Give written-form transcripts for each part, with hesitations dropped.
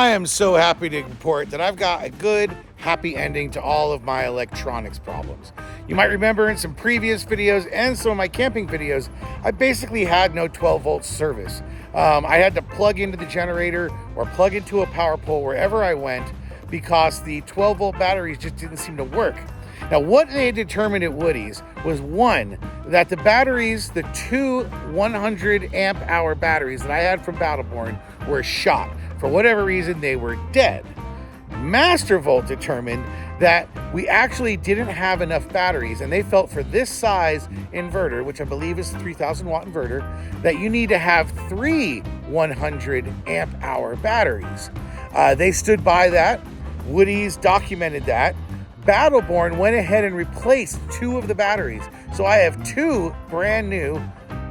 I am so happy to report that I've got a good, happy ending to all of my electronics problems. You might remember in some previous videos and some of my camping videos, I basically had no 12-volt service. I had to plug into the generator or plug into a power pole wherever I went because the 12-volt batteries just didn't seem to work. Now, what they had determined at Woody's was, one, that the batteries, the two 100 amp hour batteries that I had from Battleborn were shot. For whatever reason, they were dead. Mastervolt determined that we actually didn't have enough batteries, and they felt for this size inverter, which I believe is a 3,000 watt inverter, that you need to have three 100 amp hour batteries. They stood by that. Woody's documented that. Battleborn went ahead and replaced two of the batteries. So I have two brand new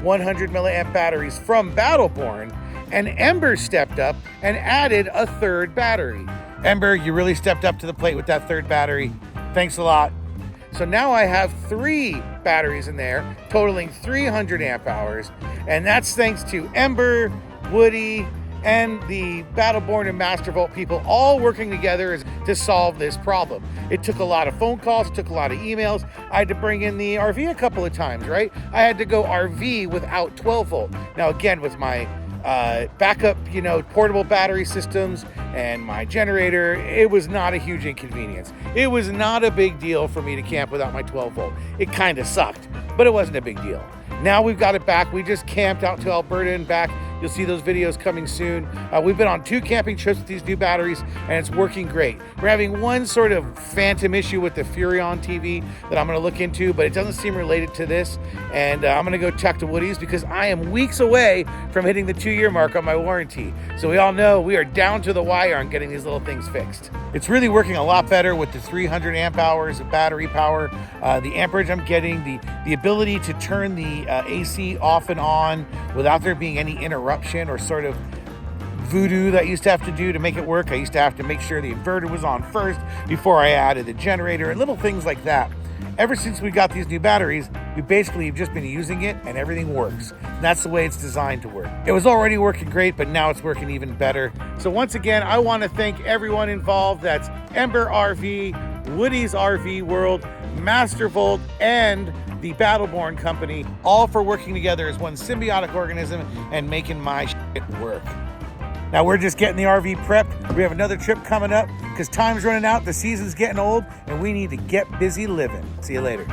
100 milliamp batteries from Battleborn, and Ember stepped up and added a third battery. Ember, you really stepped up to the plate with that third battery. Thanks a lot. So now I have three batteries in there, totaling 300 amp hours, and that's thanks to Ember, Woody, and the Battleborn and Mastervolt people all working together to solve this problem. It took a lot of phone calls, it took a lot of emails. I had to bring in the RV a couple of times, right? I had to go RV without 12 volt. Now again, with my backup, portable battery systems and my generator, it was not a huge inconvenience. It was not a big deal for me to camp without my 12 volt. It kind of sucked, but it wasn't a big deal. Now we've got it back. We just camped out to Alberta and back. You'll see those videos coming soon. We've been on 2 camping trips with these new batteries, and it's working great. We're having one sort of phantom issue with the Furrion TV that I'm gonna look into, but it doesn't seem related to this. And I'm gonna go check to Woody's because I am weeks away from hitting the 2-year mark on my warranty. So we all know we are down to the wire on getting these little things fixed. It's really working a lot better with the 300 amp hours of battery power. The amperage I'm getting, the ability to turn the AC off and on without there being any interruption or sort of voodoo that I used to have to do to make it work. I used to have to make sure the inverter was on first before I added the generator and little things like that. Ever since we got these new batteries, we basically have just been using it and everything works. And that's the way it's designed to work. It was already working great, but now it's working even better. So once again, I want to thank everyone involved. That's Ember RV, Woody's RV World, Mastervolt, and the Battleborn company, all for working together as one symbiotic organism and making my shit work. Now we're just getting the RV prepped. We have another trip coming up because time's running out, the season's getting old, and we need to get busy living. See you later.